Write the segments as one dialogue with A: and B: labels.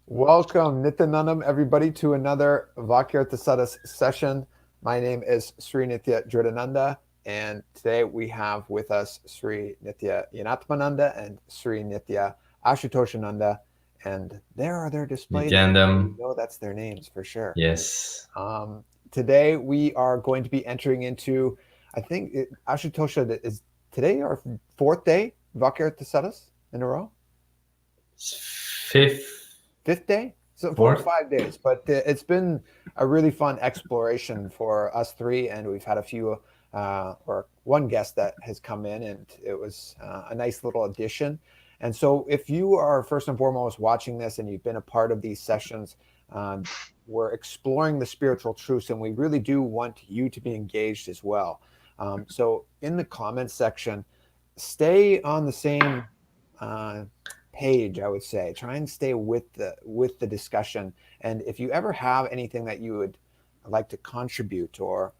A: Welcome, Nithyananda, everybody, to another Vakyartha Sadhas session. My name is Sri Nithyananda, and today we have with us Sri Nithyanatmananda and Sri Nithya Ashutoshananda, and there are their display names. You know that's their names for sure.
B: Yes.
A: Today we are going to be entering into, I think, Ashutosha, is today our fourth day, Vakyartha Sadhas in a row? Fifth day? So 4 or 5 days, but it's been a really fun exploration for us three, and we've had a few, or one guest that has come in, and it was a nice little addition. And so if you are first and foremost watching this and you've been a part of these sessions, we're exploring the spiritual truths, and we really do want you to be engaged as well. So in the comments section, stay on the same page, I would say. Try and stay with the discussion. And if you ever have anything that you would like to contribute or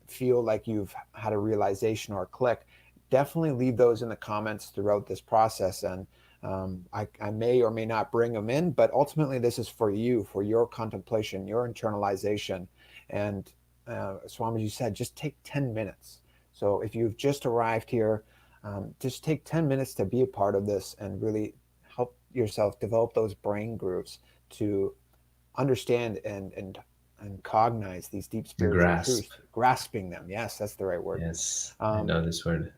A: feel like you've had a realization or a click, definitely leave those in the comments throughout this process. And I may or may not bring them in, but ultimately this is for you, for your contemplation, your internalization. And Swamiji said, just take 10 minutes. So if you've just arrived here, just take 10 minutes to be a part of this and really help yourself develop those brain grooves to understand and cognize these deep spiritual truths, grasping them. Yes, that's the right word.
B: Yes, I know this word.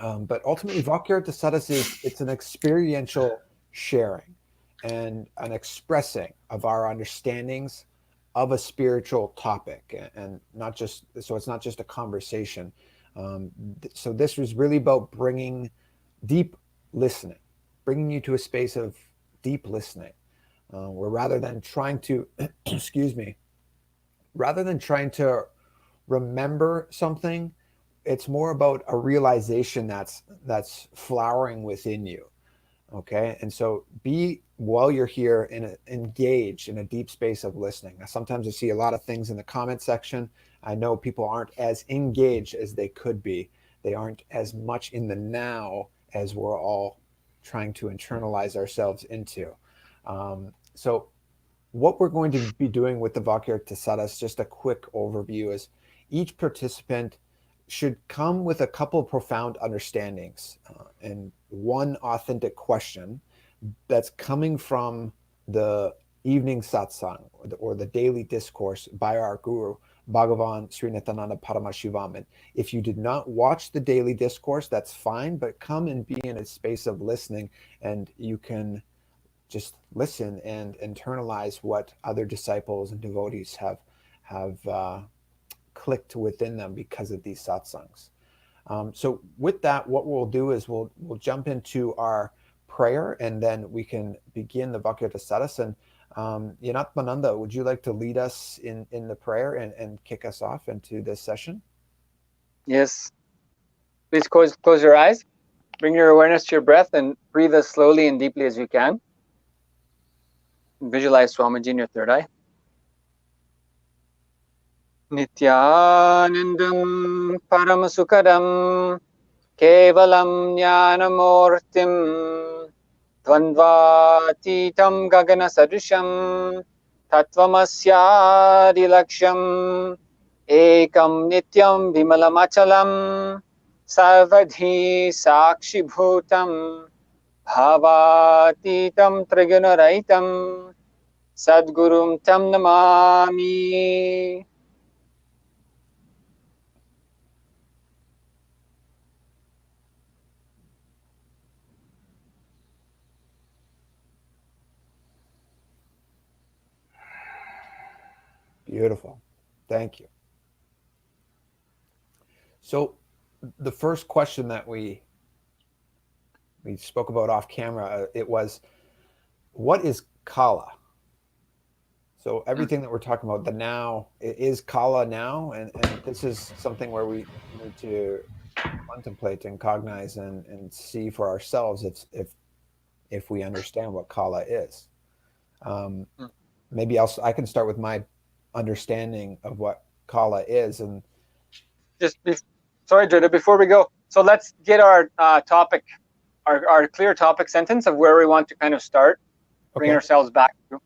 A: But ultimately, Vakyartha Sadhas it's an experiential sharing and an expressing of our understandings of a spiritual topic, and not just, so it's not just a conversation. So this was really about bringing deep listening, bringing you to a space of deep listening, where rather than trying to, rather than trying to remember something, it's more about a realization that's flowering within you. Okay. And so while you're here, engaged in a deep space of listening. Now, sometimes I see a lot of things in the comment section. I know people aren't as engaged as they could be. They aren't as much in the now as we're all trying to internalize ourselves into. So what we're going to be doing with the Vakyartha Sadhas, just a quick overview, is each participant should come with a couple profound understandings and one authentic question that's coming from the evening satsang or the daily discourse by our guru, Bhagavan Sri Nithyananda Paramashivam. And if you did not watch the daily discourse, that's fine, but come and be in a space of listening, and you can just listen and internalize what other disciples and devotees have clicked within them because of these satsangs. So with that, what we'll do is we'll jump into our prayer, and then we can begin the Vakyartha Sadhas. And Yanatmananda, would you like to lead us in the prayer and kick us off into this session?
C: Yes. Please close your eyes. Bring your awareness to your breath and breathe as slowly and deeply as you can. Visualize Swamiji in your third eye. Nithyanandam Paramasukadam Kevalam Jnanamurtim Dvandvatitam Gagana Sadrisham Tattvamasya Laksham Ekam Nityam Vimalamachalam Sarvadhi Sakshi Bhutam Bhavatitam Trigunaraitam Sadgurum Tam Namami.
A: Beautiful. Thank you. So the first question that we spoke about off camera, it was, what is Kaala? So everything that we're talking about, the now, is Kaala now? And this is something where we need to contemplate and cognize and see for ourselves if we understand what Kaala is. Maybe I can start with my understanding of what Kaala is. And
C: sorry, Jada, before we go, so let's get our topic our clear topic sentence of where we want to kind of start, bring ourselves back to.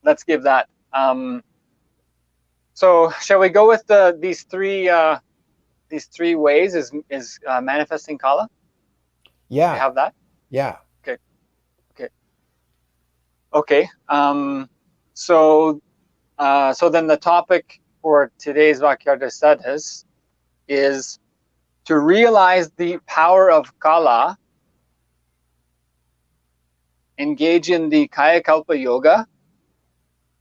C: Let's give that. So shall we go with these three ways? Is manifesting Kaala?
A: Yeah.
C: We have that.
A: Yeah.
C: Okay. So then the topic for today's Vakyartha Sadhas is to realize the power of Kaala, engage in the Kaya Kalpa Yoga,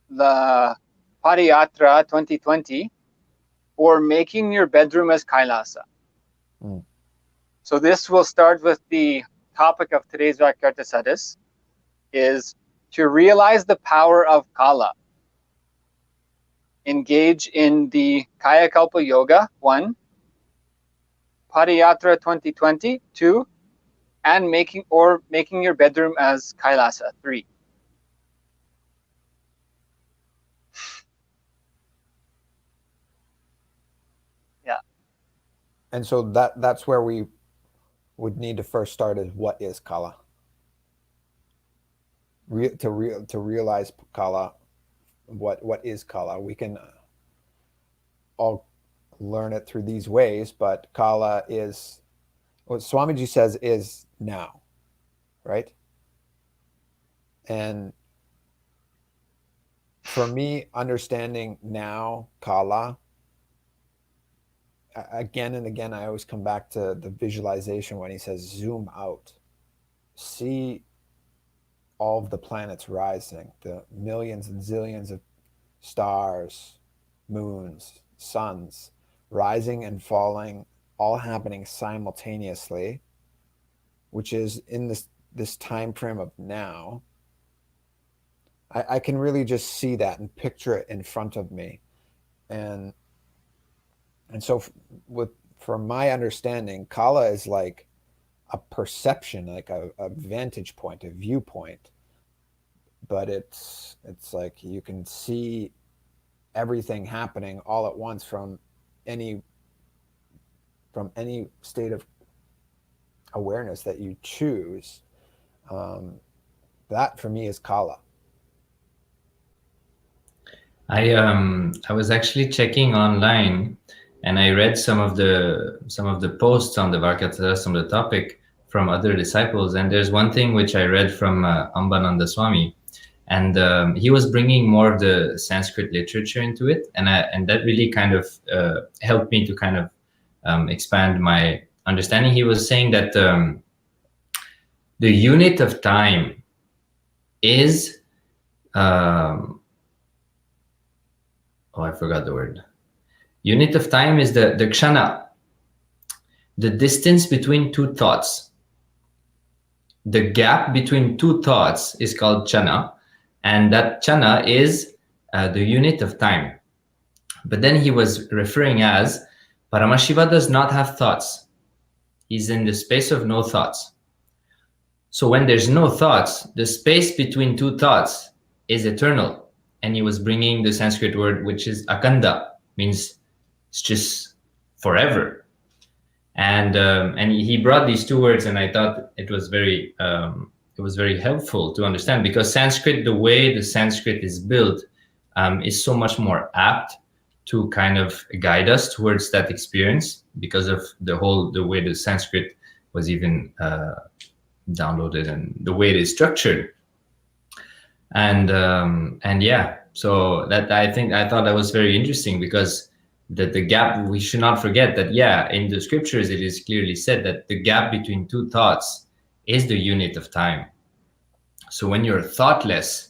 C: the Pariyatra 2020, or making your bedroom as Kailasa. So this will start with the topic of today's Vakyartha Sadhas, is to realize the power of Kaala. Engage in the Kaya Kalpa Yoga, 1, Pariyatra 2020, 2, and making your bedroom as Kailasa, 3. Yeah.
A: And so that's where we would need to first start is what is Kaala? To realize Kaala, what is Kaala? We can all learn it through these ways, but Kaala is what Swamiji says is now, right? And for me, understanding now Kaala, again and again, I always come back to the visualization when he says zoom out, see all of the planets rising, the millions and zillions of stars, moons, suns rising and falling, all happening simultaneously, which is in this time frame of now. I can really just see that and picture it in front of me. And so from my understanding, Kaala is like a perception, like a vantage point, a viewpoint. But it's like you can see everything happening all at once from any state of awareness that you choose. That for me is Kaala.
B: I was actually checking online, and I read some of the posts on the Vakyartha Sadhas on the topic from other disciples, and there's one thing which I read from Ambananda Swami, and he was bringing more of the Sanskrit literature into it, and that really kind of helped me to kind of expand my understanding. He was saying that the unit of time is I forgot the word. Unit of time is the kshana, the distance between two thoughts. The gap between two thoughts is called chana, and that chana is the unit of time. But then he was referring as Paramashiva does not have thoughts. He's in the space of no thoughts. So when there's no thoughts, the space between two thoughts is eternal. And he was bringing the Sanskrit word, which is akanda, means it's just forever. And he brought these two words, and I thought it was very helpful to understand, because Sanskrit, the way the Sanskrit is built, is so much more apt to kind of guide us towards that experience because of the way the Sanskrit was even downloaded and the way it is structured. And yeah, so that I thought that was very interesting, because that the gap, we should not forget that, yeah, in the scriptures it is clearly said that the gap between two thoughts is the unit of time. So when you're thoughtless,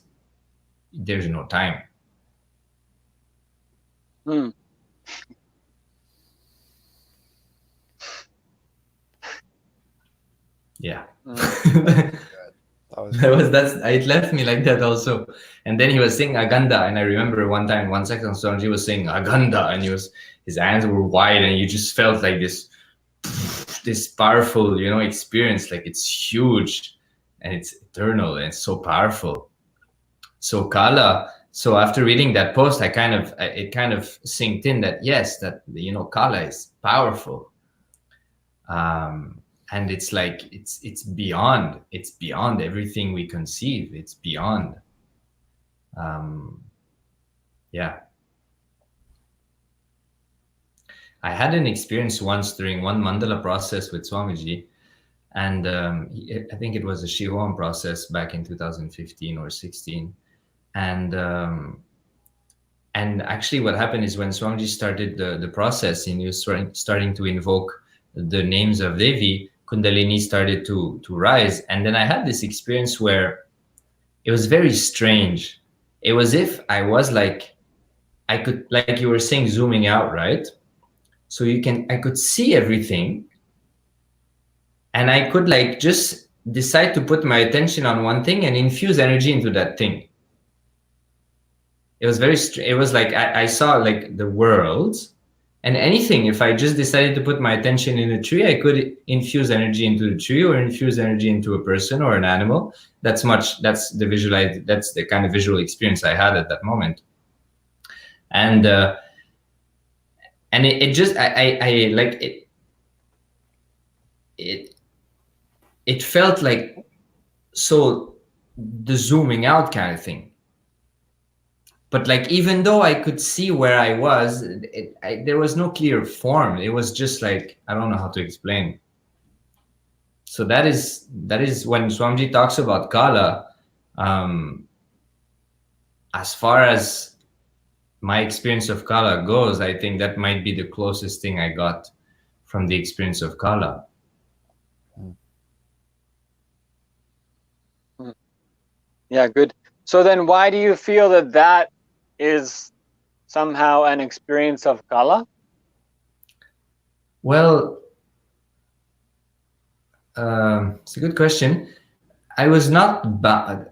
B: there's no time. Yeah. It left me like that also. And then he was saying aganda, and I remember one time, one second, Sanji was saying aganda, and his hands were wide, and you just felt like this powerful, experience, like it's huge and it's eternal and it's so powerful. So Kaala, so after reading that post, it kind of synced in that yes, that Kaala is powerful. and it's like it's beyond everything we conceive. It's beyond. Yeah. I had an experience once during one mandala process with Swamiji, and I think it was a Shivam process back in 2015 or 16, and actually what happened is when Swamiji started the process and he was starting to invoke the names of Devi, Kundalini started to rise, and then I had this experience where it was very strange. It was if I was like, I could, like you were saying, zooming out, right? So I could see everything, and I could like just decide to put my attention on one thing and infuse energy into that thing. It was it was like I saw like the world and anything. If I just decided to put my attention in a tree, I could infuse energy into the tree or infuse energy into a person or an animal. That's the kind of visual experience I had at that moment. And it just, I like it felt like, so the zooming out kind of thing. But like, even though I could see where I was, there was no clear form. It was just like, I don't know how to explain. So that is when Swamiji talks about Kaala. As far as my experience of Kaala goes, I think that might be the closest thing I got from the experience of Kaala.
C: Yeah, good. So then why do you feel that is somehow an experience of Kaala?
B: Well, it's a good question. I was not bad.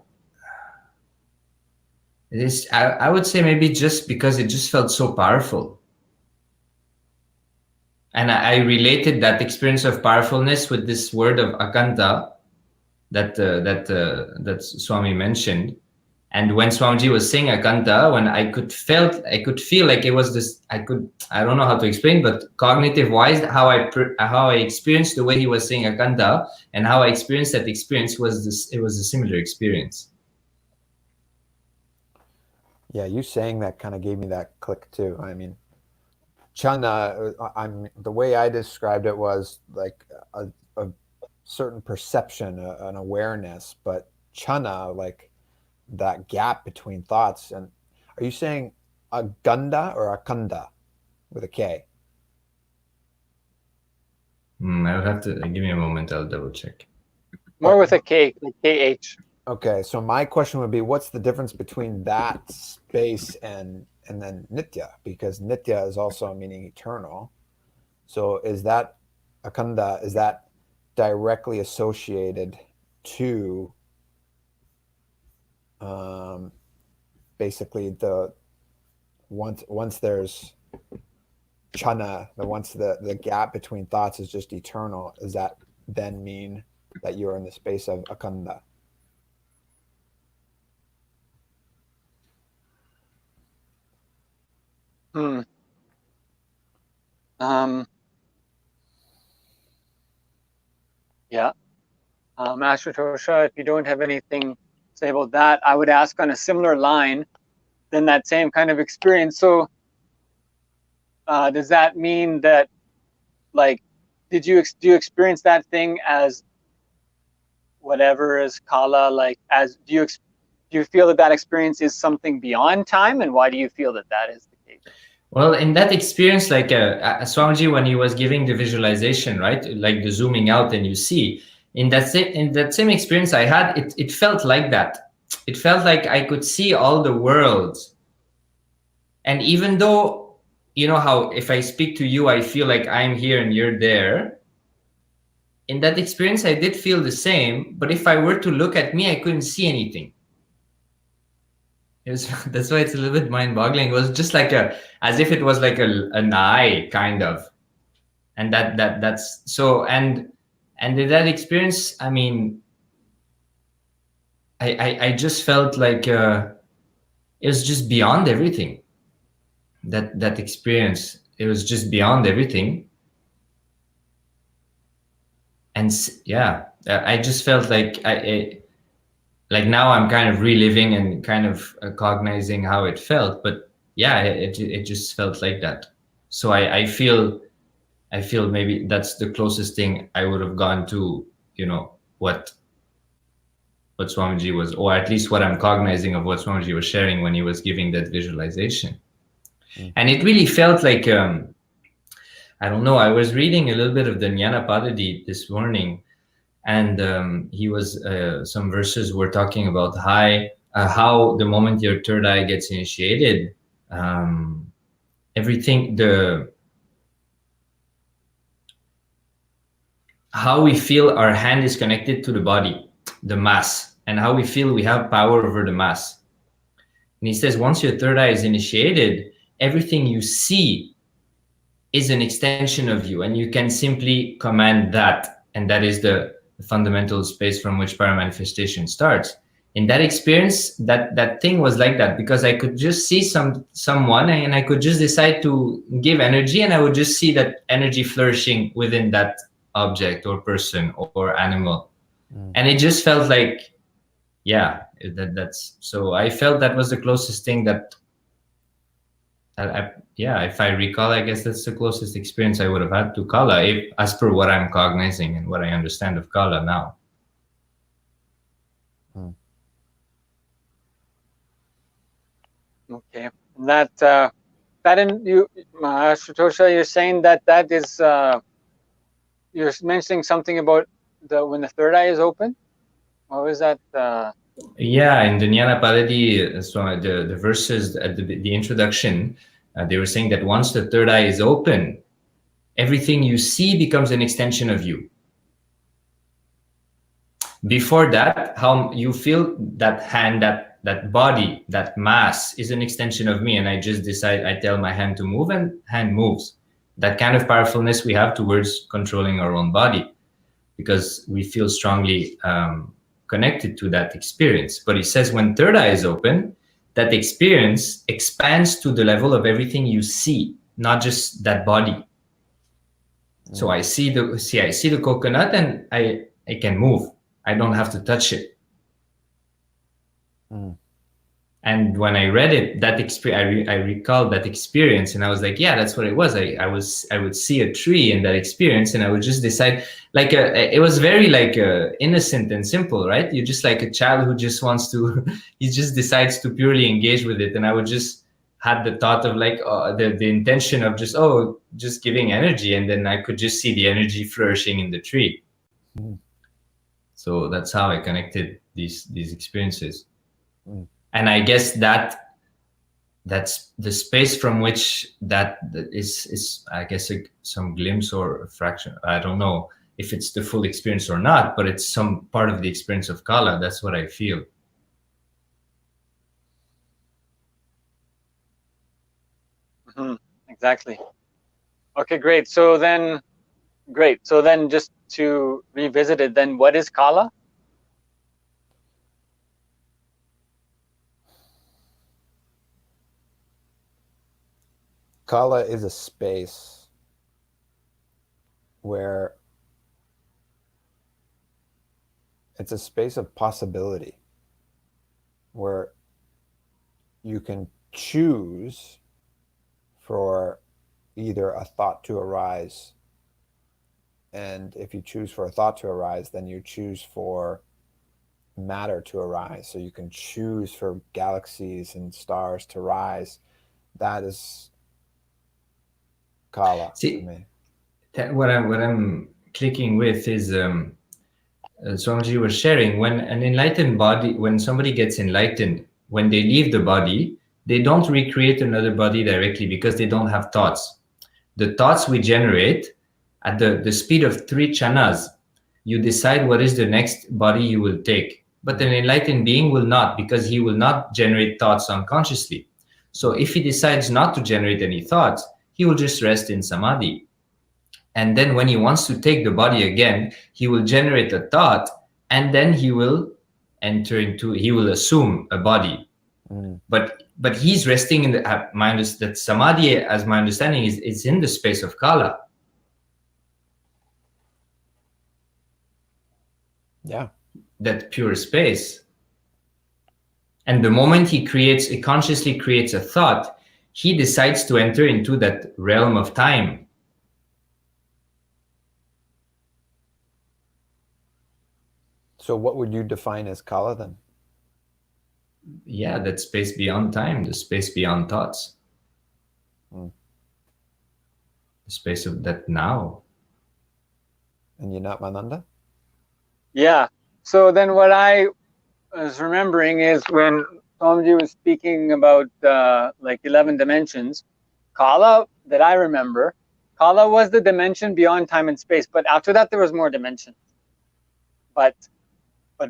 B: I would say maybe just because it just felt so powerful. And I related that experience of powerfulness with this word of akanta that Swami mentioned. And when Swamiji was saying akanta, when I could feel like it was this, I don't know how to explain, but cognitive wise, how I experienced the way he was saying akanta and how I experienced that experience it was a similar experience.
A: Yeah, you saying that kind of gave me that click too. I mean, chana, the way I described it was like a certain perception, an awareness, but chana, like that gap between thoughts. And are you saying a ganda or a kanda with a K?
B: I would have to give me a moment. I'll double check.
C: More with a K, like KH.
A: Okay, so my question would be, what's the difference between that space and then nitya? Because nitya is also meaning eternal. So is that akanda? Is that directly associated to basically the once there's chana, once the gap between thoughts is just eternal, does that then mean that you're in the space of akanda?
C: Yeah. Ashutosa, if you don't have anything to say about that, I would ask on a similar line, then that same kind of experience. So does that mean that, like, do you experience that thing as whatever is Kaala, like, as do you feel that experience is something beyond time, and why do you feel that is the case?
B: Well, in that experience, like Swamiji, when he was giving the visualization, right, like the zooming out and you see, in that same experience I had, it felt like that. It felt like I could see all the worlds. And even though, you know how if I speak to you, I feel like I'm here and you're there. In that experience, I did feel the same, but if I were to look at me, I couldn't see anything. That's why it's a little bit mind-boggling. It was just like as if it was like an eye, kind of. And that's so, and in that experience, I mean, I just felt like it was just beyond everything. That experience, it was just beyond everything. And I just felt like like now I'm kind of reliving and kind of cognizing how it felt, but yeah, it just felt like that. So I feel maybe that's the closest thing I would have gone to, what Swamiji was, or at least what I'm cognizing of what Swamiji was sharing when he was giving that visualization. And it really felt like, I don't know, I was reading a little bit of the Jnana Padadi this morning, and he was, some verses were talking about how the moment your third eye gets initiated, everything, how we feel our hand is connected to the body, the mass, and how we feel we have power over the mass. And he says, once your third eye is initiated, everything you see is an extension of you, and you can simply command that. And that is the fundamental space from which paramanifestation starts. In that experience, that thing was like that, because I could just see someone, and I could just decide to give energy, and I would just see that energy flourishing within that object or person or animal. And it just felt like, that's so I felt that was the closest thing that if I recall, I guess that's the closest experience I would have had to Kaala, as per what I'm cognizing and what I understand of Kaala now.
C: Okay, that in you, Sutosha, you're saying that is you're mentioning something about when the third eye is open. What was that?
B: Yeah, in the Jnana Padadi, so the verses at the introduction, they were saying that once the third eye is open, everything you see becomes an extension of you. Before that, how you feel that hand, that body, that mass is an extension of me, and I just decide, I tell my hand to move, and hand moves. That kind of powerfulness we have towards controlling our own body, because we feel strongly connected to that experience. But he says when third eye is open, that experience expands to the level of everything you see, not just that body. So I see the coconut, and I can move. I don't have to touch it. And when I read it, that experience, I recalled that experience, and I was like, yeah, that's what it was. I would see a tree in that experience, and I would just decide, like, it was very like innocent and simple, right? You're just like a child who just wants to, he just decides to purely engage with it. And I would just had the thought of like the intention of just giving energy, and then I could just see the energy flourishing in the tree. So that's how I connected these experiences. And I guess that's the space from which that is I guess some glimpse or a fraction. I don't know if it's the full experience or not, but it's some part of the experience of Kaala. That's what I feel.
C: Exactly. Okay, great. So then just to revisit it, then what is Kaala?
A: Kaala is a space where it's a space of possibility, where you can choose for either a thought to arise. And if you choose for a thought to arise, then you choose for matter to arise. So you can choose for galaxies and stars to rise. That is Kaala.
B: See, what I'm clicking with is Swamiji was sharing, when an enlightened body, when somebody gets enlightened, when they leave the body, they don't recreate another body directly, because they don't have thoughts. The thoughts we generate at the speed of 3 chanas, you decide what is the next body you will take. But an enlightened being will not, because he will not generate thoughts unconsciously. So if he decides not to generate any thoughts, he will just rest in samadhi. And then when he wants to take the body again, he will generate a thought, and then he will assume a body. But he's resting in that samadhi, as my understanding is in the space of Kaala.
A: Yeah.
B: that pure space. And the moment he consciously creates a thought, he decides to enter into that realm of time.
A: So what would you define as Kaala then?
B: Yeah, that space beyond time, the space beyond thoughts. The space of that now.
A: And you're not Mananda?
C: Yeah. So then what I was remembering is when Swamiji was speaking about like 11 dimensions, Kaala, that I remember, Kaala was the dimension beyond time and space. But after that, there was more dimensions. But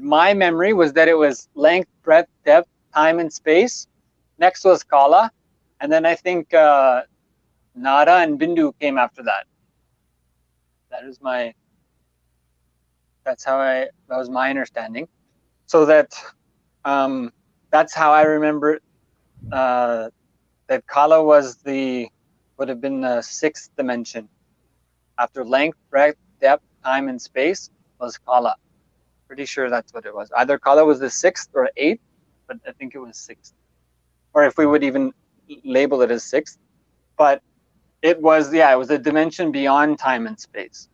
C: my memory was that it was length, breadth, depth, time, and space. Next was Kaala. And then I think Nara and Bindu came after that. That was my understanding. So that that's how I remember that Kaala would have been the sixth dimension. After length, breadth, depth, time, and space was Kaala. Pretty sure that's what it was. Either Kaala was the sixth or eighth, but I think it was sixth. Or if we would even label it as sixth. But it was a dimension beyond time and space.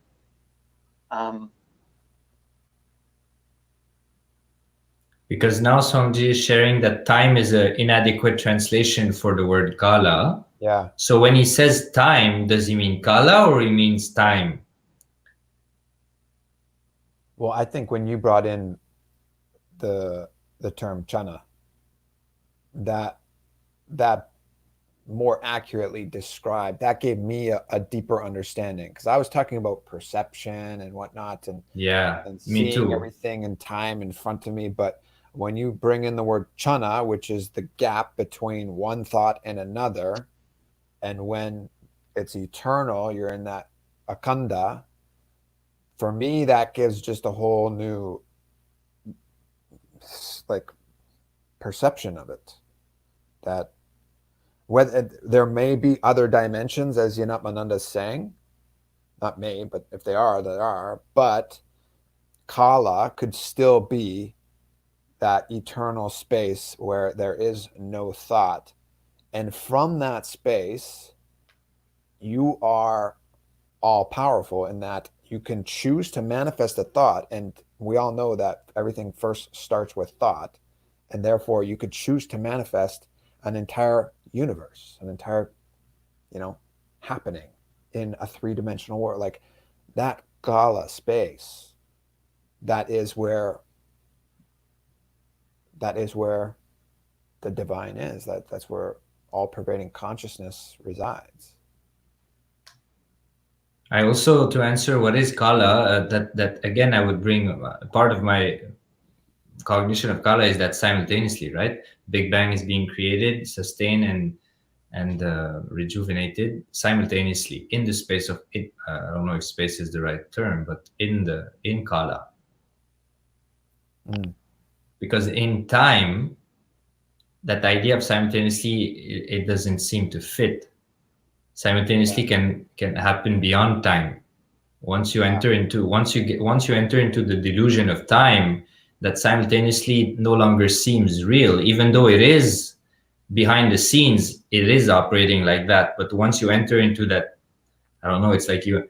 B: Because now Swamiji is sharing that time is an inadequate translation for the word Kaala.
A: Yeah.
B: So when he says time, does he mean Kaala or he means time?
A: Well, I think when you brought in the term chana, that more accurately described, that gave me a deeper understanding, because I was talking about perception and whatnot, and
B: me too.
A: Everything in time in front of me. But when you bring in the word chana, which is the gap between one thought and another, and when it's eternal, you're in that akanda. For me, that gives just a whole new like perception of it. That whether there may be other dimensions, as Yanatmananda is saying, not may, but if they are, there are. But Kaala could still be that eternal space where there is no thought. And from that space, you are all powerful in that you can choose to manifest a thought. And we all know that everything first starts with thought. And therefore, you could choose to manifest an entire universe, an entire, happening in a three-dimensional world. Like that Kaala space, that is where the divine is. That's where all pervading consciousness resides.
B: I also, to answer what is Kaala, that again I would bring part of my cognition of Kaala is that simultaneously, right? Big Bang is being created, sustained, and rejuvenated simultaneously in the space of it. I don't know if space is the right term, but in Kaala. Because in time, that idea of simultaneously, it doesn't seem to fit. Simultaneously can happen beyond time. Once you enter into the delusion of time, that simultaneously no longer seems real, even though it is behind the scenes, it is operating like that. But once you enter into that, I don't know, it's like you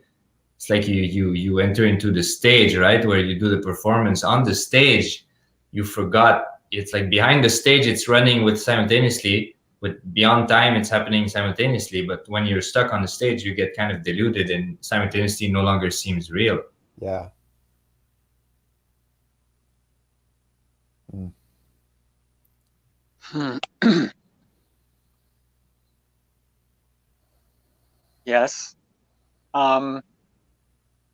B: enter into the stage, right, where you do the performance on the stage. You forgot, it's like behind the stage it's running with simultaneously, with beyond time it's happening simultaneously. But when you're stuck on the stage, you get kind of deluded, and simultaneously no longer seems real.
A: Yeah.
C: Yes.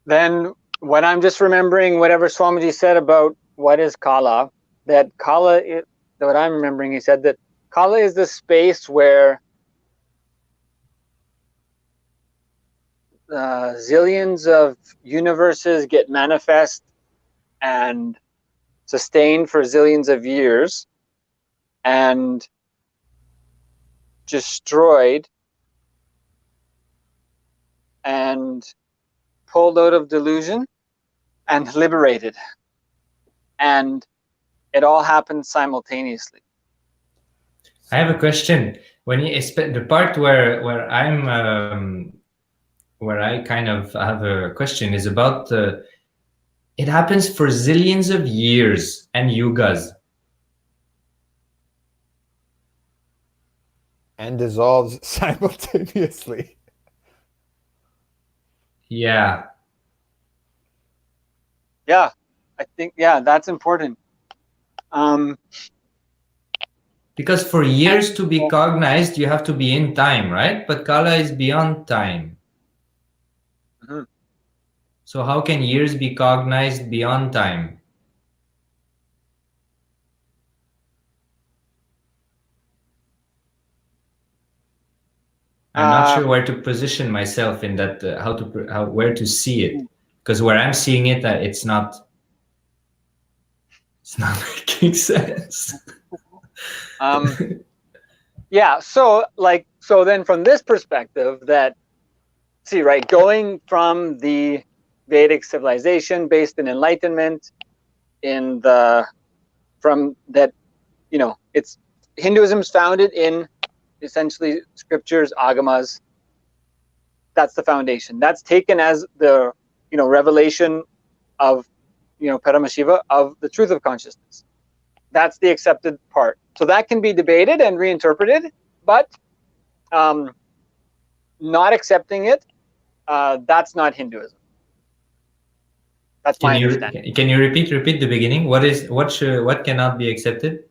C: Then what I'm just remembering, whatever Swamiji said about what is Kaala, that Kaala, what I'm remembering, he said that Kaala is the space where zillions of universes get manifest and sustained for zillions of years and destroyed and pulled out of delusion and liberated. and it all happens simultaneously.
B: I have a question. When you the part where I'm where I kind of have a question is about it happens for zillions of years and yugas.
A: And dissolves simultaneously.
B: Yeah.
C: Yeah, I think, yeah, that's important.
B: Because for years to be cognized, you have to be in time, right? But Kaala is beyond time.
C: Mm-hmm.
B: So how can years be cognized beyond time? I'm not sure where to position myself in that, where to see it, because where I'm seeing it, it's not making sense.
C: Yeah, so then from this perspective, that, see, right, going from the Vedic civilization based in enlightenment, from that, you know, it's Hinduism's founded in essentially scriptures, agamas. That's the foundation. That's taken as the, you know, revelation of, you know, Paramashiva, of the truth of consciousness. That's the accepted part. So that can be debated and reinterpreted, but not accepting it, that's not Hinduism. That's my understanding.
B: Can you repeat the beginning? What cannot be accepted?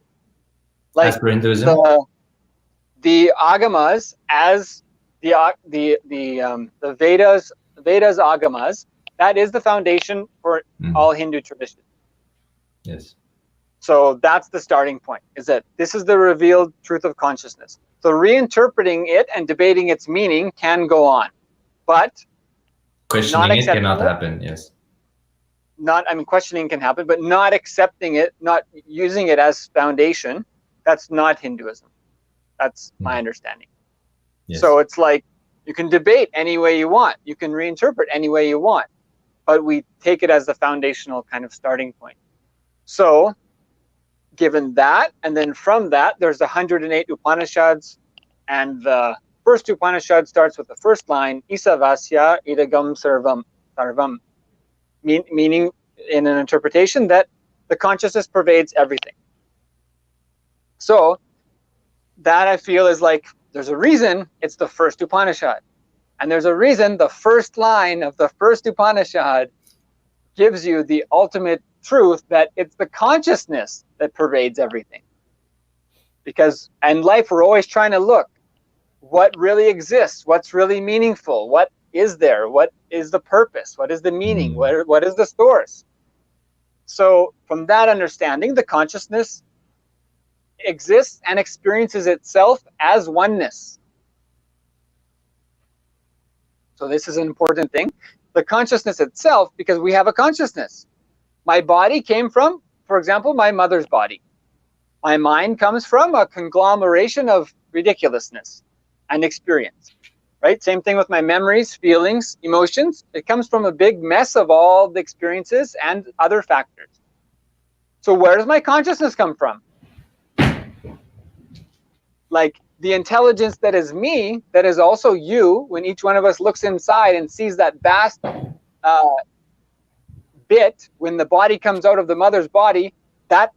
B: Like as per Hinduism?
C: The agamas, as the Vedas agamas, that is the foundation for all Hindu tradition.
B: Yes.
C: So that's the starting point, is that this is the revealed truth of consciousness. So reinterpreting it and debating its meaning can go on, but
B: questioning it cannot happen. Yes.
C: Questioning can happen, but not accepting it, not using it as foundation, that's not Hinduism. That's my understanding. Yes. So it's like, you can debate any way you want, you can reinterpret any way you want, but we take it as the foundational kind of starting point. So given that, and then from that, there's 108 Upanishads, and the first Upanishad starts with the first line, Isavasya idagam sarvam, meaning in an interpretation that the consciousness pervades everything. So that, I feel, is like, there's a reason it's the first Upanishad, and there's a reason the first line of the first Upanishad gives you the ultimate truth, that it's the consciousness that pervades everything. Because in life, we're always trying to look what really exists, what's really meaningful, what is there, what is the purpose, what is the meaning, what is the source. So from that understanding, the consciousness exists and experiences itself as oneness. So this is an important thing. The consciousness itself, because we have a consciousness. My body came from, for example, my mother's body. My mind comes from a conglomeration of ridiculousness and experience, right? Same thing with my memories, feelings, emotions. It comes from a big mess of all the experiences and other factors. So where does my consciousness come from? Like the intelligence that is me, that is also you, when each one of us looks inside and sees that vast bit, when the body comes out of the mother's body, that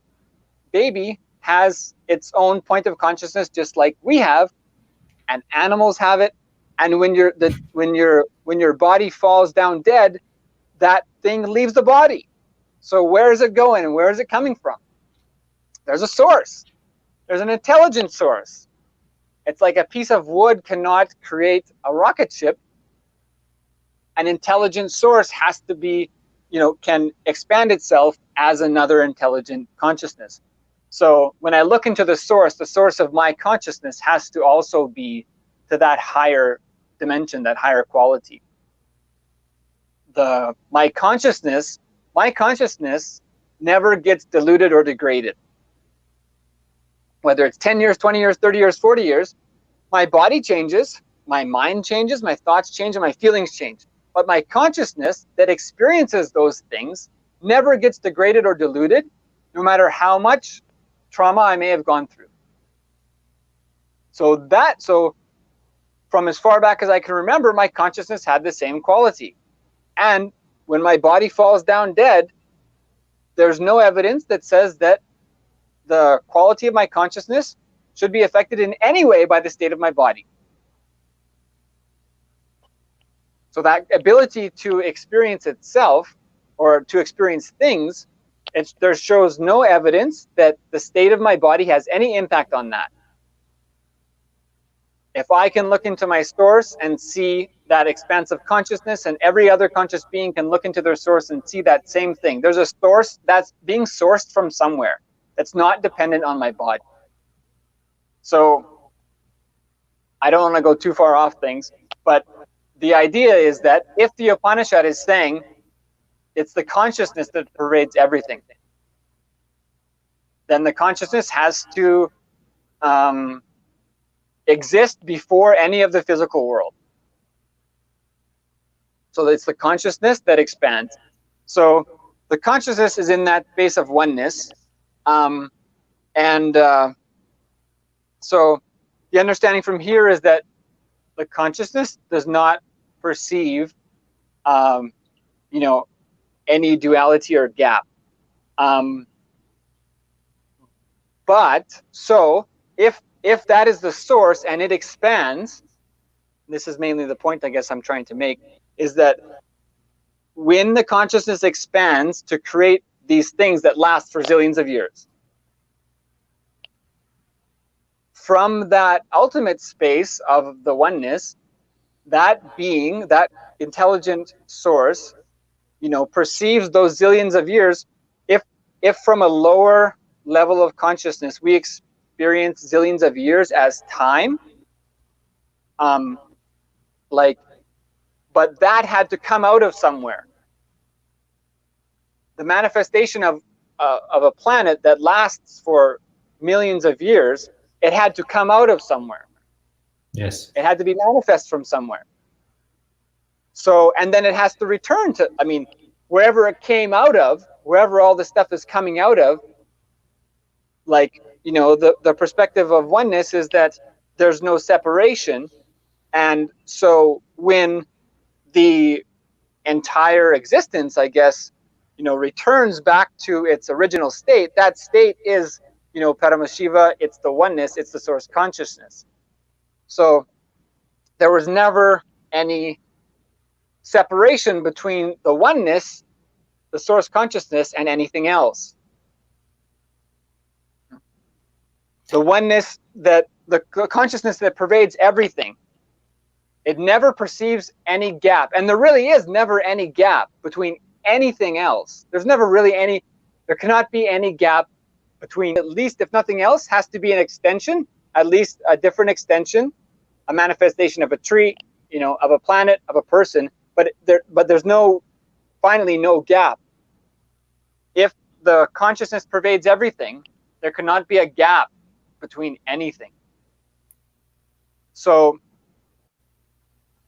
C: baby has its own point of consciousness, just like we have, and animals have it. And when your body falls down dead, that thing leaves the body. So where is it going and where is it coming from? There's a source. There's an intelligent source. It's like a piece of wood cannot create a rocket ship. An intelligent source has to be, can expand itself as another intelligent consciousness. So when I look into the source of my consciousness has to also be to that higher dimension, that higher quality. My consciousness never gets diluted or degraded. Whether it's 10 years, 20 years, 30 years, 40 years, my body changes, my mind changes, my thoughts change, and my feelings change. But my consciousness that experiences those things never gets degraded or diluted no matter how much trauma I may have gone through. So from as far back as I can remember, my consciousness had the same quality. And when my body falls down dead, there's no evidence that says that the quality of my consciousness should be affected in any way by the state of my body. So that ability to experience itself, or to experience things, there shows no evidence that the state of my body has any impact on that. If I can look into my source and see that expansive consciousness, and every other conscious being can look into their source and see that same thing. There's a source that's being sourced from somewhere that's not dependent on my body. So I don't want to go too far off things, but the idea is that if the Upanishad is saying it's the consciousness that pervades everything, then the consciousness has to exist before any of the physical world. So it's the consciousness that expands. So the consciousness is in that space of oneness. So the understanding from here is that the consciousness does not perceive, any duality or gap. But so if that is the source and it expands, this is mainly the point I guess I'm trying to make, is that when the consciousness expands to create these things that last for zillions of years, from that ultimate space of the oneness, that being, that intelligent source, perceives those zillions of years. If from a lower level of consciousness we experience zillions of years as time, but that had to come out of somewhere. The manifestation of a planet that lasts for millions of years, it had to come out of somewhere.
B: Yes.
C: It had to be manifest from somewhere. So, and then it has to return to, wherever it came out of, wherever all this stuff is coming out of, the perspective of oneness is that there's no separation. And so when the entire existence, I guess, returns back to its original state, that state is, Paramashiva, it's the oneness, it's the source consciousness. So there was never any separation between the oneness, the source consciousness, and anything else. The oneness, that the consciousness that pervades everything, it never perceives any gap. And there really is never any gap between anything else. There's never really there cannot be any gap between, at least if nothing else, has to be an extension, at least a different extension, a manifestation of a tree, of a planet, of a person, but there's finally no gap. If the consciousness pervades everything, there cannot be a gap between anything. So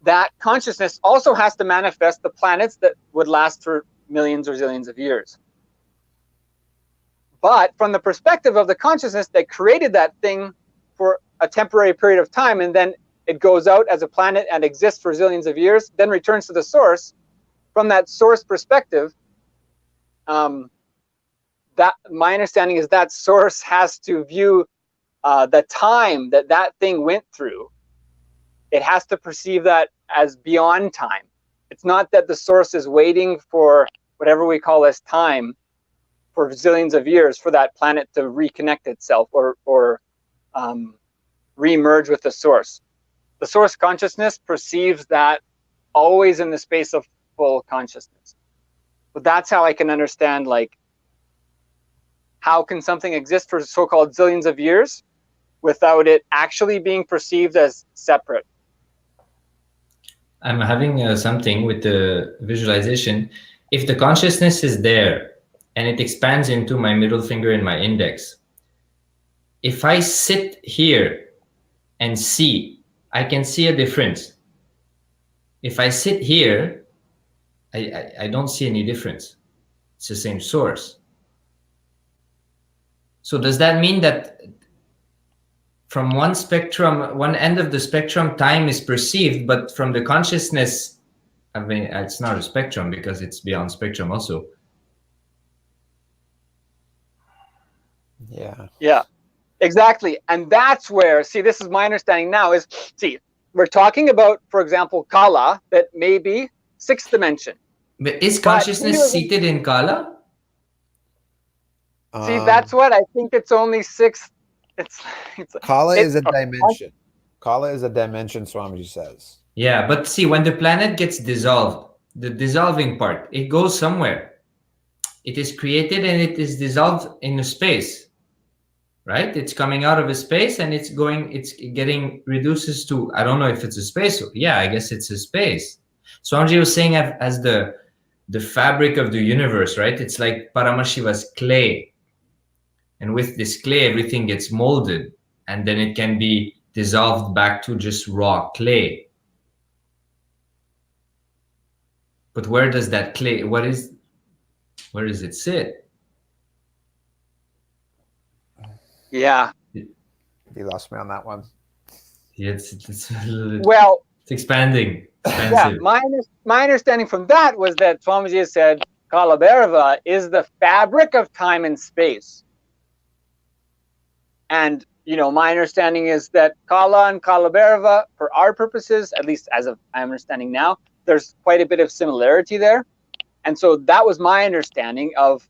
C: that consciousness also has to manifest the planets that would last for millions or zillions of years. But from the perspective of the consciousness that created that thing for a temporary period of time, and then it goes out as a planet and exists for zillions of years, then returns to the source, from that source perspective, that my understanding is that source has to view the time that thing went through. It has to perceive that as beyond time. It's not that the source is waiting for whatever we call as time for zillions of years for that planet to reconnect itself or re-merge with the source. The source consciousness perceives that always in the space of full consciousness. But that's how I can understand, how can something exist for so-called zillions of years without it actually being perceived as separate?
B: I'm having something with the visualization. If the consciousness is there and it expands into my middle finger and my index, if I sit here and see, I can see a difference. If I sit here, I don't see any difference. It's the same source. So does that mean that from one spectrum, one end of the spectrum, time is perceived, but from the consciousness, I mean, it's not a spectrum because it's beyond spectrum also.
C: Yeah, exactly. And that's where, see, this is my understanding now is, see, we're talking about, for example, Kaala, that may be sixth dimension.
B: But is consciousness seated in Kaala?
C: See, that's what I think. It's only sixth.
A: Kaala is a dimension. Kaala is a dimension, Swamiji says.
B: Yeah, but see, when the planet gets dissolved, the dissolving part, it goes somewhere. It is created and it is dissolved in a space, right? It's coming out of a space and it's getting reduces to, I don't know if it's a space. Yeah, I guess it's a space. Swamiji was saying as the fabric of the universe, right? It's like Paramashiva's clay. And with this clay, everything gets molded and then it can be dissolved back to just raw clay. But where does that clay, where does it sit?
C: Yeah.
A: You lost me on that one.
B: Yeah, it's
C: well,
B: it's expanding.
C: Yeah, my understanding from that was that Swamiji said Kaala Bhairava is the fabric of time and space. And, you know, my understanding is that Kaala and Kaala Bhairava, for our purposes, at least as of I'm understanding now, there's quite a bit of similarity there. And so that was my understanding of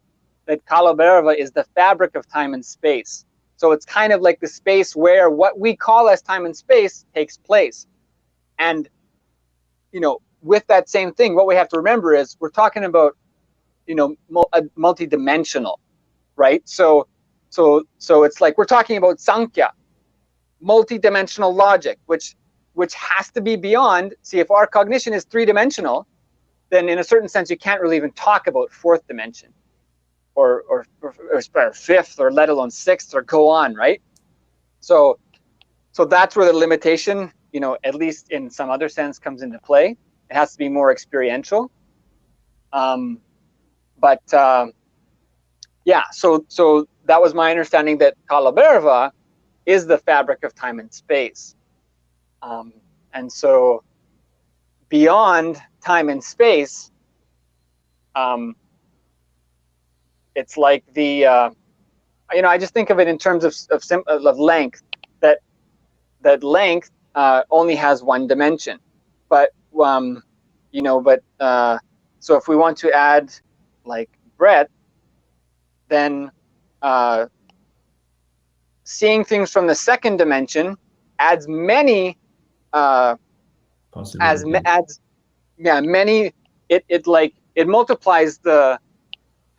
C: that Kaala Bhairava is the fabric of time and space. So it's kind of like the space where what we call as time and space takes place. And, you know, with that same thing, what we have to remember is we're talking about, you know, multidimensional, right? So it's like we're talking about Sankhya, multidimensional logic, which has to be beyond. See, if our cognition is three-dimensional, then in a certain sense you can't really even talk about fourth dimension, or fifth, or let alone sixth, or go on, right? So that's where the limitation, you know, at least in some other sense, comes into play. It has to be more experiential. Yeah, so that was my understanding, that Kaala Bhairava is the fabric of time and space. And so beyond time and space, it's like the, you know, I just think of it in terms of length, that length only has one dimension. But, you know, so if we want to add like breadth, then seeing things from the second dimension adds many, it multiplies the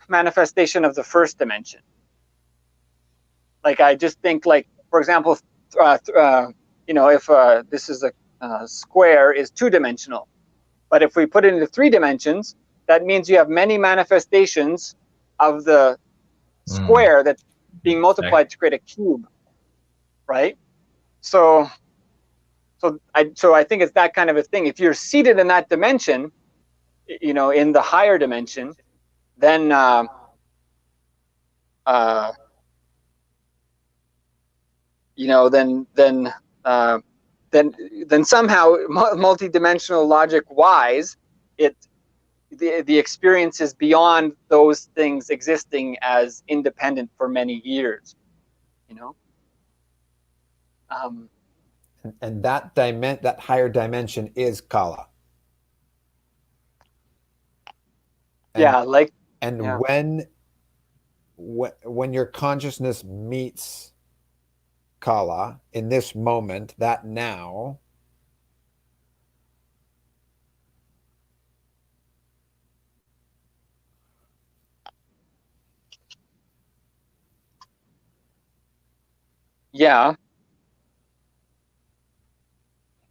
C: manifestation of the first dimension. Like, I just think, like, for example, you know, if this is a square is two-dimensional, but if we put it into 3 dimensions, that means you have many manifestations of the square that's being multiplied to create a cube, right? So I think it's that kind of a thing. If you're seated in that dimension, you know, in the higher dimension, then you know, then somehow multidimensional logic wise, the experience is beyond those things existing as independent for many years, you know.
A: And that higher dimension is Kaala. When your consciousness meets Kaala in this moment, that now,
C: yeah,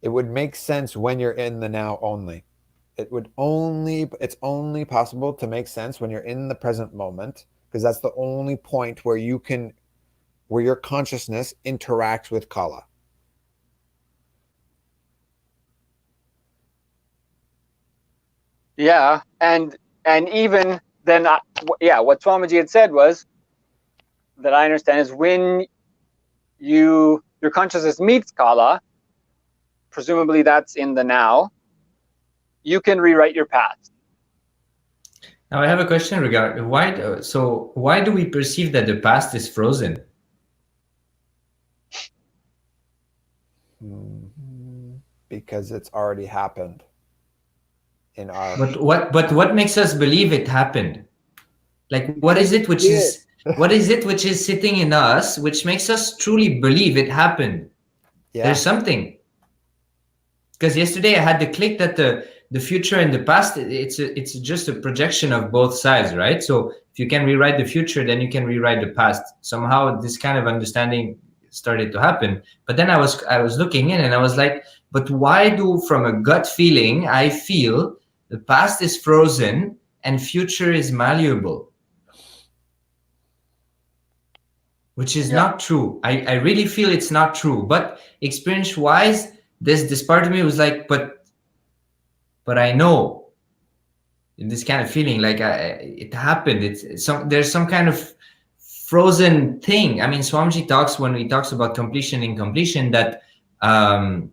A: it would make sense when you're in the now only. It's only possible to make sense when you're in the present moment, because that's the only point where your consciousness interacts with Kaala.
C: Yeah, and even then, what Swamiji had said was that I understand is when your consciousness meets Kaala, presumably that's in the now, you can rewrite your past.
B: Now I have a question regarding why do we perceive that the past is frozen?
A: Because it's already happened in our.
B: But what makes us believe it happened? Like what is it which is sitting in us which makes us truly believe it happened?
A: Yeah.
B: There's something. Because yesterday I had the click that the future and the past, it's just a projection of both sides, right? So if you can rewrite the future, then you can rewrite the past. Somehow this kind of understanding started to happen. But then I was looking in and I was like, but why do, from a gut feeling, I feel the past is frozen and future is malleable? Which is not true. I really feel it's not true. But experience-wise, this part of me was like, but I know, in this kind of feeling, like it happened. There's some kind of frozen thing. I mean, Swamiji talks, when he talks about completion, incompletion, that a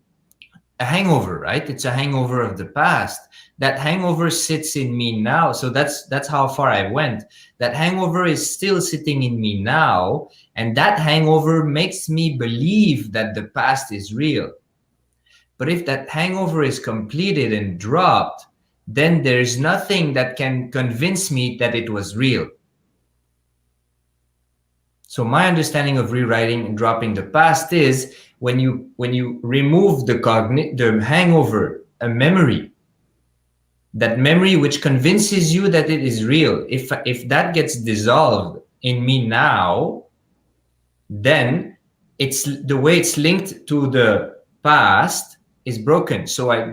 B: hangover, right? It's a hangover of the past. That hangover sits in me now. So that's how far I went. That hangover is still sitting in me now, and that hangover makes me believe that the past is real. But if that hangover is completed and dropped, then there's nothing that can convince me that it was real. So my understanding of rewriting and dropping the past is when you remove the hangover, a memory, that memory which convinces you that it is real, if that gets dissolved in me now, then it's the way it's linked to the past is broken. So I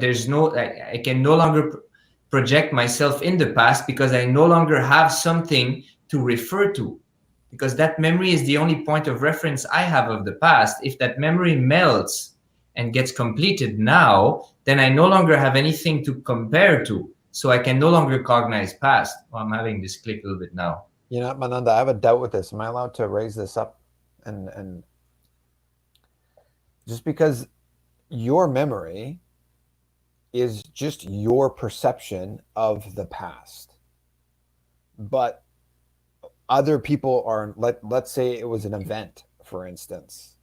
B: can no longer project myself in the past because I no longer have something to refer to, because that memory is the only point of reference I have of the past. If that memory melts and gets completed now, then I no longer have anything to compare to. So I can no longer cognize past. Well, I'm having this click a little bit now.
A: You know, Mananda, I have a doubt with this. Am I allowed to raise this up? And just because your memory is just your perception of the past, but other people are, let's say it was an event, for instance.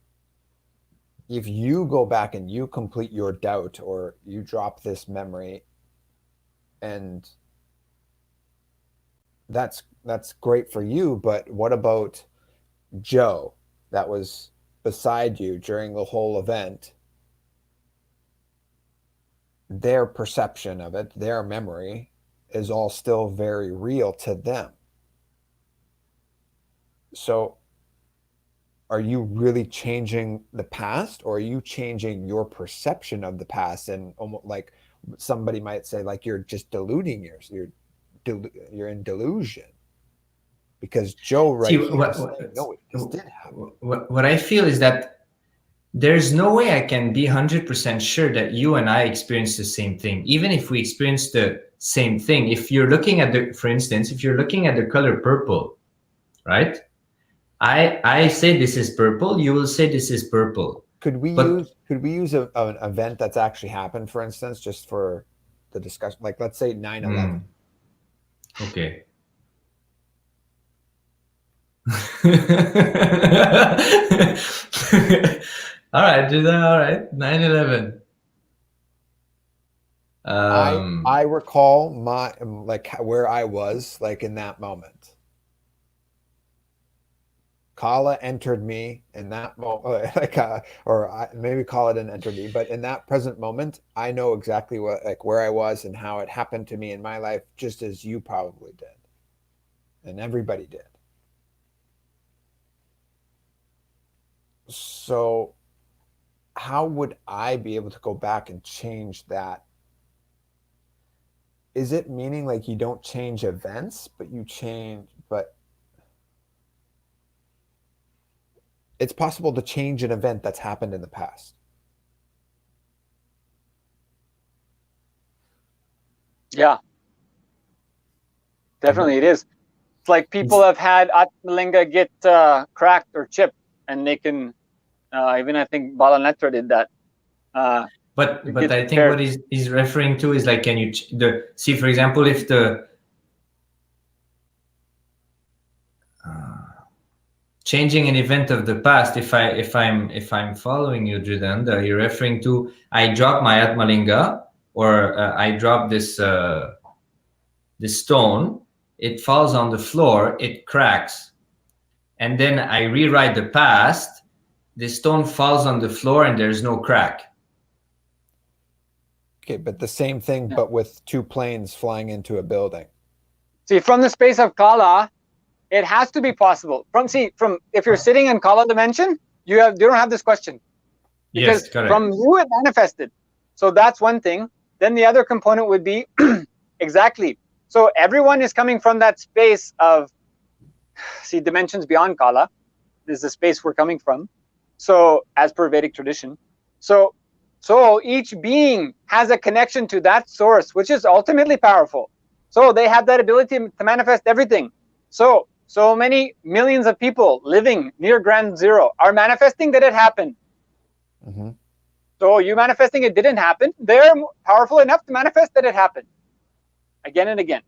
A: If you go back and you complete your doubt, or you drop this memory, and that's great for you, but what about Joe that was beside you during the whole event? Their perception of it, their memory, is all still very real to them. So are you really changing the past, or are you changing your perception of the past? And almost like somebody might say, like, you're just deluding yourself. You're in delusion. Because Joe no, this did happen.
B: What I feel is that there's no way I can be 100% sure that you and I experience the same thing, even if we experience the same thing. If you're looking at for instance, if you're looking at the color purple, right? I say this is purple, you will say this is purple.
A: Could we use an event that's actually happened, for instance, just for the discussion? Like, let's say 9/11.
B: Okay. All right, do that. All right, 9/11.
A: I recall where I was, like, in that moment. Kaala entered me in that moment, maybe Kaala didn't enter me, but in that present moment, I know exactly where I was and how it happened to me in my life, just as you probably did, and everybody did. So how would I be able to go back and change that? Is it meaning like you don't change events, but it's possible to change an event that's happened in the past?
C: Yeah, definitely it is. It's like people have had Atmalinga get cracked or chipped, and they can, even I think Balanetra did that.
B: But I think what he's referring to is like, can you see, for example, if the changing an event of the past, if I'm following you, Nithyananda, you're referring to, I drop my Atmalinga, or I drop this stone, it falls on the floor, it cracks, and then I rewrite the past, the stone falls on the floor and there's no crack.
A: Okay, but the same thing, but with two planes flying into a building.
C: See, from the space of Kaala, it has to be possible. From if you're sitting in Kaala dimension, you don't have this question. Because from you it manifested. So that's one thing. Then the other component would be exactly. So everyone is coming from that space of, see, dimensions beyond Kaala. This is the space we're coming from. So as per Vedic tradition. So each being has a connection to that source, which is ultimately powerful. So they have that ability to manifest everything. So many millions of people living near ground zero are manifesting that it happened.
A: Mm-hmm.
C: So you manifesting it didn't happen. They're powerful enough to manifest that it happened again and again.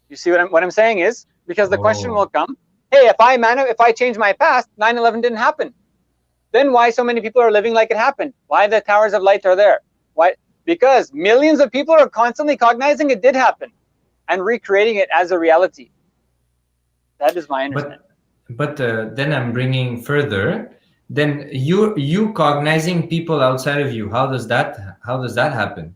C: You see what I'm saying is, because the question will come, hey, if I change my past, 9/11 didn't happen. Then why so many people are living like it happened? Why the towers of light are there? Why? Because millions of people are constantly cognizing it did happen and recreating it as a reality. That is my understanding.
B: But then I'm bringing further. Then you cognizing people outside of you. How does that happen?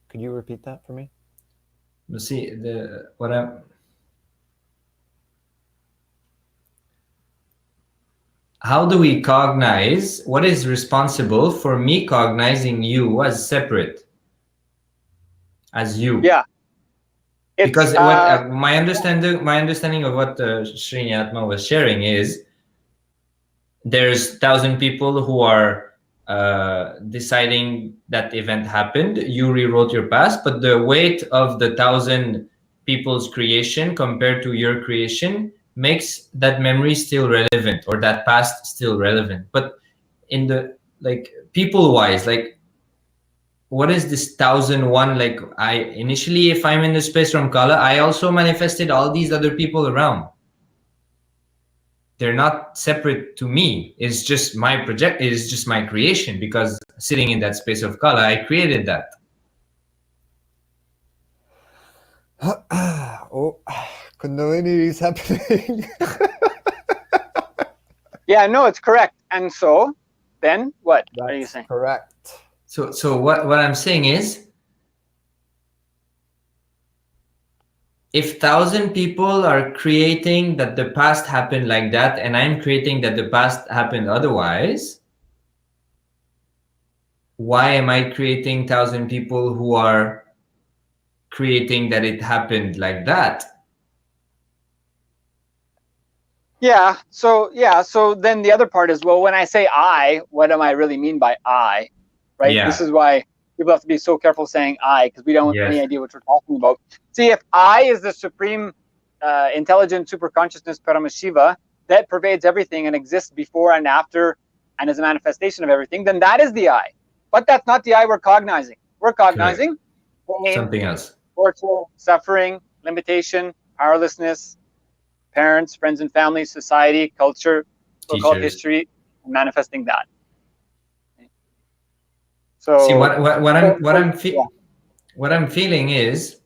A: Could you repeat that for me?
B: You see, how do we cognize? What is responsible for me cognizing you as separate, as you?
C: Yeah.
B: Because what my understanding of what Srinyatma was sharing is, there's 1,000 people who are deciding that event happened. You rewrote your past, but the weight of the 1,000 people's creation compared to your creation makes that memory still relevant, or that past still relevant. But in the, like, people wise, like, what is this 1,001? Like, I initially, if I'm in the space from Kaala, I also manifested all these other people around. They're not separate to me. It's just my project. It is just my creation, because sitting in that space of Kaala, I created that.
A: Oh, Kundalini is happening.
C: Yeah, no, it's correct. And so then what are you saying?
A: Correct.
B: So what I'm saying is, if 1,000 people are creating that the past happened like that, and I'm creating that the past happened otherwise, why am I creating 1,000 people who are creating that it happened like that?
C: Yeah. So then the other part is, well, when I say I, what am I really mean by I? Right.
B: Yeah.
C: This is why people have to be so careful saying I, because we don't have any idea what we're talking about. See, if I is the supreme intelligent super consciousness Paramashiva that pervades everything and exists before and after and is a manifestation of everything, then that is the I. But that's not the I we're cognizing. We're cognizing pain,
B: something else.
C: torture, suffering, limitation, powerlessness, parents, friends and family, society, culture, so-called history, manifesting that. So
B: see, what I'm feeling is,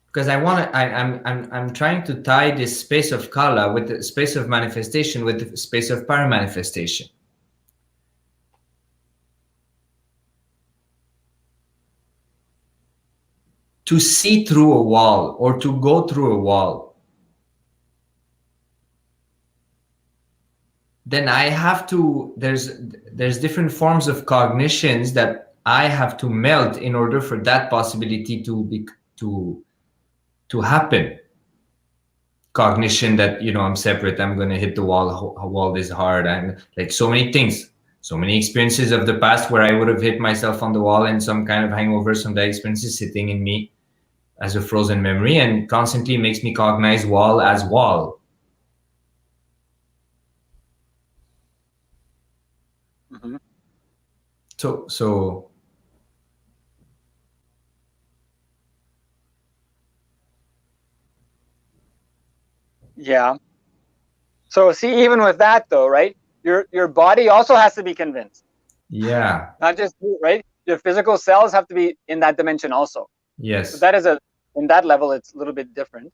B: because I'm trying to tie this space of Kaala with the space of manifestation, with the space of paramanifestation. To see through a wall, or to go through a wall, then I have to, there's different forms of cognitions that I have to melt in order for that possibility to happen. cognition that, you know, I'm separate, I'm going to hit the wall this hard, and like so many things, so many experiences of the past where I would have hit myself on the wall, and some kind of hangovers from that experiences sitting in me as a frozen memory, and constantly makes me cognize wall as wall.
C: Mm-hmm.
B: So
C: Yeah. So see, even with that though, right? Your body also has to be convinced.
B: yeah.
C: Not just you, right? Your physical cells have to be in that dimension also.
B: Yes.
C: So that is in that level, it's a little bit different.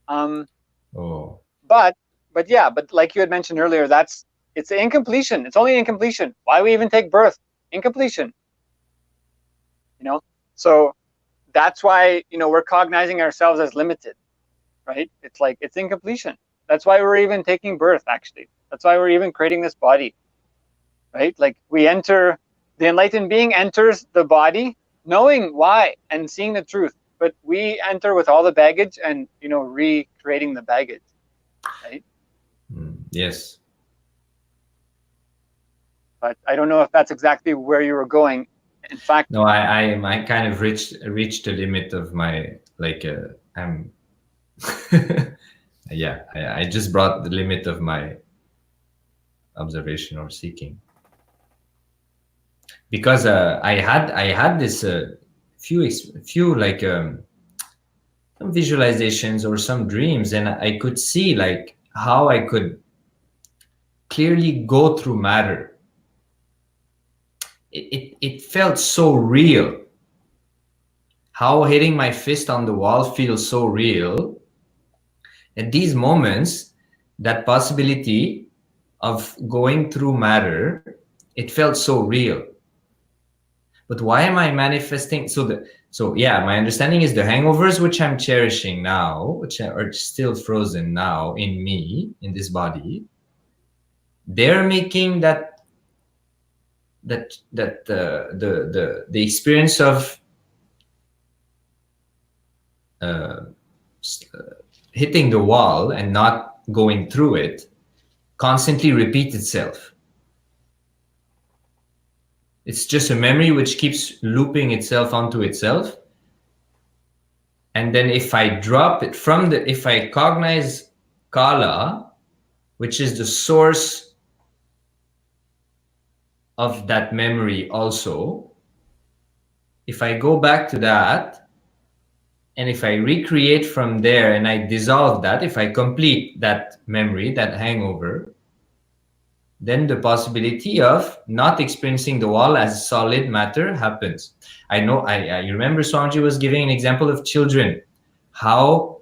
B: Oh.
C: But like you had mentioned earlier, it's incompletion. It's only incompletion. Why we even take birth? Incompletion. You know? So that's why, you know, we're cognizing ourselves as limited, right? It's like, it's incompletion. That's why we're even taking birth, actually. That's why we're even creating this body, right? Like the enlightened being enters the body knowing why and seeing the truth. But we enter with all the baggage and, you know, recreating the baggage, right?
B: Yes.
C: But I don't know if that's exactly where you were going. In fact,
B: no, I kind of reached the limit of my, like, I'm yeah, I just brought the limit of my observation or seeking, because I had this few like some visualizations or some dreams, and I could see like how I could clearly go through matter. It felt so real. How hitting my fist on the wall feels so real. At these moments, that possibility of going through matter, it felt so real. But why am I manifesting? So yeah, my understanding is the hangovers which I'm cherishing now, which are still frozen now in me, in this body, they're making the experience of hitting the wall and not going through it constantly repeat itself. It's just a memory which keeps looping itself onto itself. And then if I drop it if I cognize Kaala, which is the source of that memory also, if I go back to that, and if I recreate from there and I dissolve that, if I complete that memory, that hangover, then the possibility of not experiencing the wall as solid matter happens. I know, I remember Swamiji was giving an example of children, how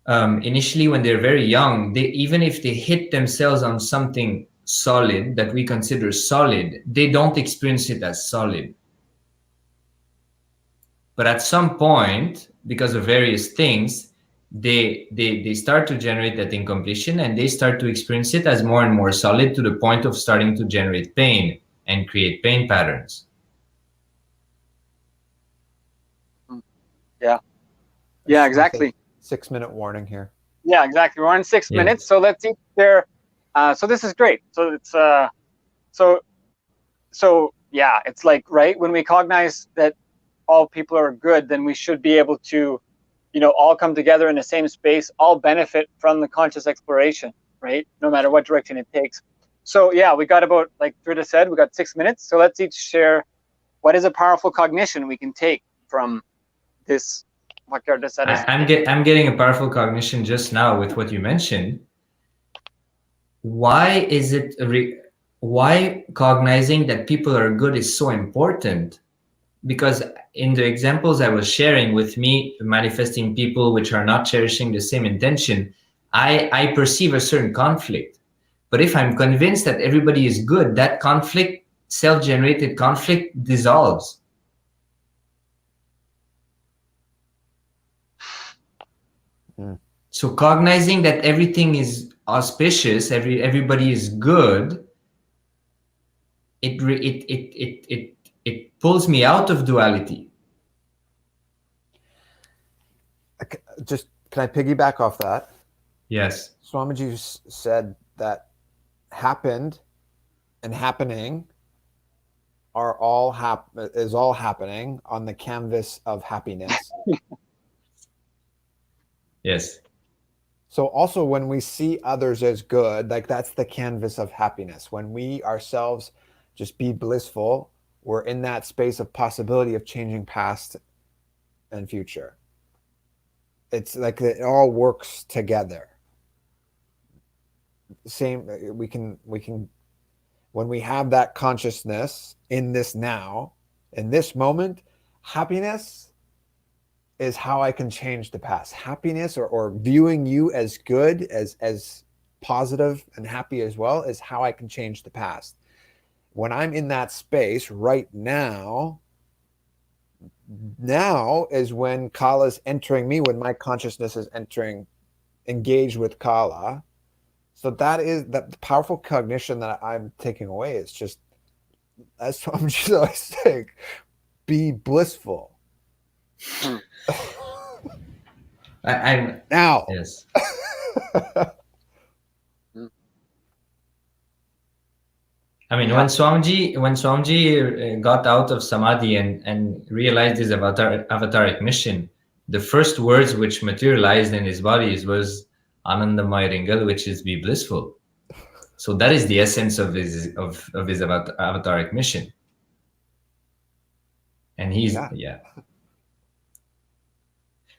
B: initially when they're very young, even if they hit themselves on something solid that we consider solid, they don't experience it as solid. But at some point, because of various things, they start to generate that incompletion, and they start to experience it as more and more solid, to the point of starting to generate pain and create pain patterns.
C: Yeah, exactly.
A: 6-minute warning here.
C: Yeah, exactly. We're on 6 minutes, so let's each share. So this is great. So it's so yeah, it's like, right, when we cognize that all people are good, then we should be able to, you know, all come together in the same space, all benefit from the conscious exploration, right? No matter what direction it takes. So yeah, we got about, like Drita said, we got 6 minutes. So let's each share what is a powerful cognition we can take from this Vakyartha Sadhas.
B: I'm getting a powerful cognition just now with what you mentioned. Why is it why cognizing that people are good is so important? Because in the examples I was sharing with me, manifesting people which are not cherishing the same intention, I perceive a certain conflict. But if I'm convinced that everybody is good, that conflict, self-generated conflict, dissolves. So cognizing that everything is auspicious, everybody is good, it pulls me out of duality.
A: Just, can I piggyback off that?
B: Yes.
A: Swamiji said that happened and happening are all is all happening on the canvas of happiness.
B: Yes.
A: So also when we see others as good, like that's the canvas of happiness. When we ourselves just be blissful, we're in that space of possibility of changing past and future. It's like it all works together. Same, we can when we have that consciousness in this now, in this moment, happiness is how I can change the past. Happiness or viewing you as good, as positive and happy as well, is how I can change the past. When I'm in that space right now is when Kaala is entering me, when my consciousness is engaged with Kaala. So that is the powerful cognition that I'm taking away. It's just, that's what I'm just saying, be blissful.
B: I'm
A: now.
B: Yes. I mean, when Swamiji got out of Samadhi and realized his avataric mission, the first words which materialized in his body was Anandamaya Ringal, which is be blissful. So that is the essence of his avataric mission. And he's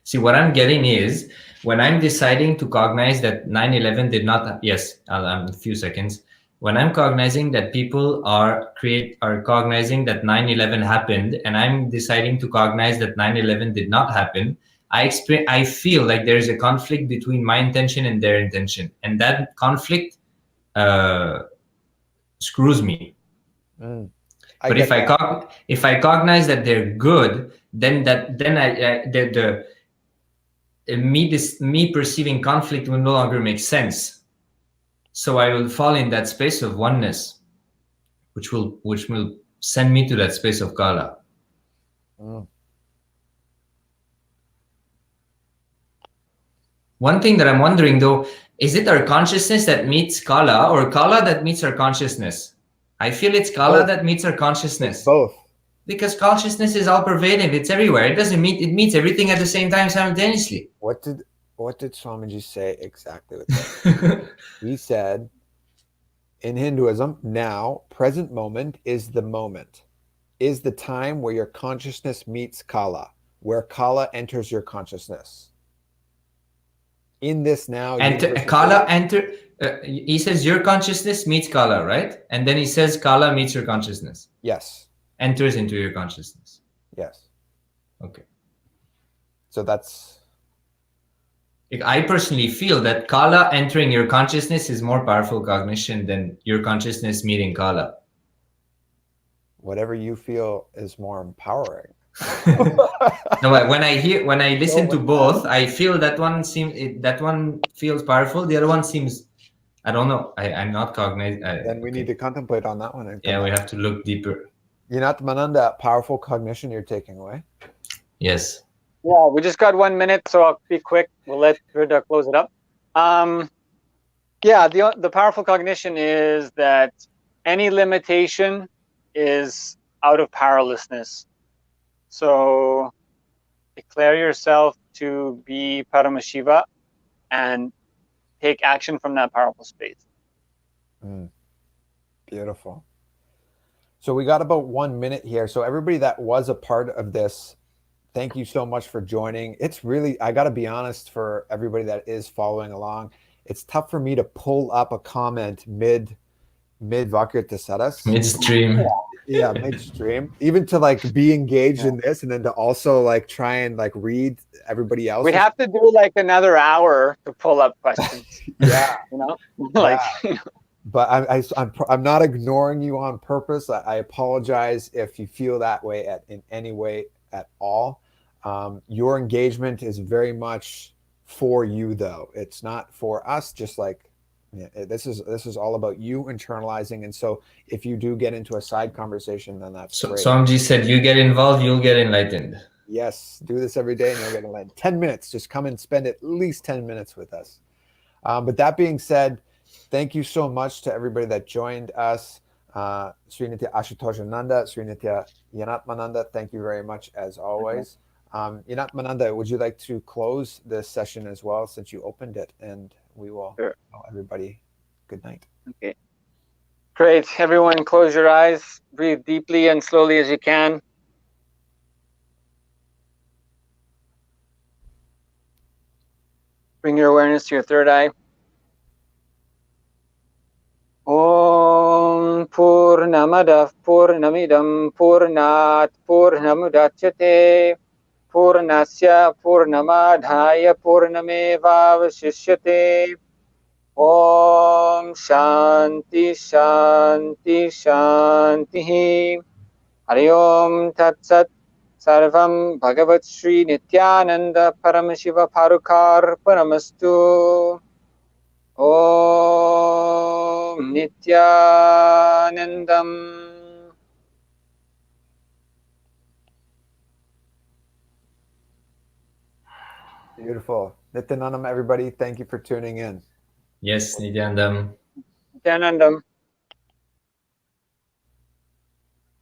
B: See, what I'm getting is when I'm deciding to cognize that 9/11 did not. Yes, I'm a few seconds. When I'm cognizing that people are cognizing that 9/11 happened, and I'm deciding to cognize that 9/11 did not happen, I feel like there is a conflict between my intention and their intention, and that conflict screws me. But if I cognize that they're good, then me perceiving conflict will no longer make sense. So I will fall in that space of oneness, which will send me to that space of Kaala. One thing that I'm wondering though, is it our consciousness that meets Kaala or Kaala that meets our consciousness? I feel it's Kaala that meets our consciousness.
A: It's both. Because
B: consciousness is all pervasive. It's everywhere. It meets everything at the same time simultaneously.
A: What did Swamiji say exactly with that? He said, in Hinduism, now, present moment is the moment, is the time where your consciousness meets Kaala, where Kaala enters your consciousness. In this now,
B: he says your consciousness meets Kaala, right? And then he says Kaala meets your consciousness.
A: Yes.
B: Enters into your consciousness.
A: Yes.
B: Okay.
A: So that's...
B: I personally feel that Kaala entering your consciousness is more powerful cognition than your consciousness meeting Kaala.
A: Whatever you feel is more empowering.
B: No, when I listen to both, I feel that one feels powerful. The other one seems, I don't know. I'm not cognizant.
A: Then we need to contemplate on that one.
B: Yeah, we have to look deeper.
A: You're not Mananda, powerful cognition you're taking away.
B: Yes.
C: Yeah, we just got 1 minute, so I'll be quick. We'll let Rida close it up. Yeah, the powerful cognition is that any limitation is out of powerlessness. So declare yourself to be Paramashiva and take action from that powerful space.
A: Beautiful. So we got about 1 minute here. So everybody that was a part of this, thank you so much for joining. It's really, I got to be honest, for everybody that is following along, it's tough for me to pull up a comment mid Vakyartha Sadhas.
B: Midstream.
A: Yeah, midstream. Even to like be engaged in this and then to also like try and like read everybody else.
C: We'd have to do like another hour to pull up questions.
A: Yeah.
C: You know? Like, you know.
A: But I'm not ignoring you on purpose. I apologize if you feel that way in any way at all. Your engagement is very much for you, though. It's not for us. Just like this is all about you internalizing. And so, if you do get into a side conversation, then that's great.
B: Swamiji said, "You get involved, you'll get enlightened."
A: Yes, do this every day, and you'll get enlightened. 10 minutes. Just come and spend at least 10 minutes with us. But that being said, thank you so much to everybody that joined us. Srinitya Ashutoshananda, Srinitya Yanatmananda, thank you very much as always. Yanatmananda, would you like to close this session as well, since you opened it, and we will
C: Sure.
A: tell everybody good night.
C: Okay. Great. Everyone close your eyes, breathe deeply and slowly as you can. Bring your awareness to your third eye. Om Purnamadav Purnamidam Purnat Purnamudachyate Purnasya Purnamadhaya Purnamevavashishyate. Om Shanti Shanti Shanti. Hari Om Tat Sat. Sarvam Bhagavat Shri Nithyananda Paramashiva Parukar Paramastu. Om Nithyanandam.
A: Beautiful. Nityanandam, everybody, thank you for tuning in.
B: Yes, Nidhyandam.
C: Nithyanandam.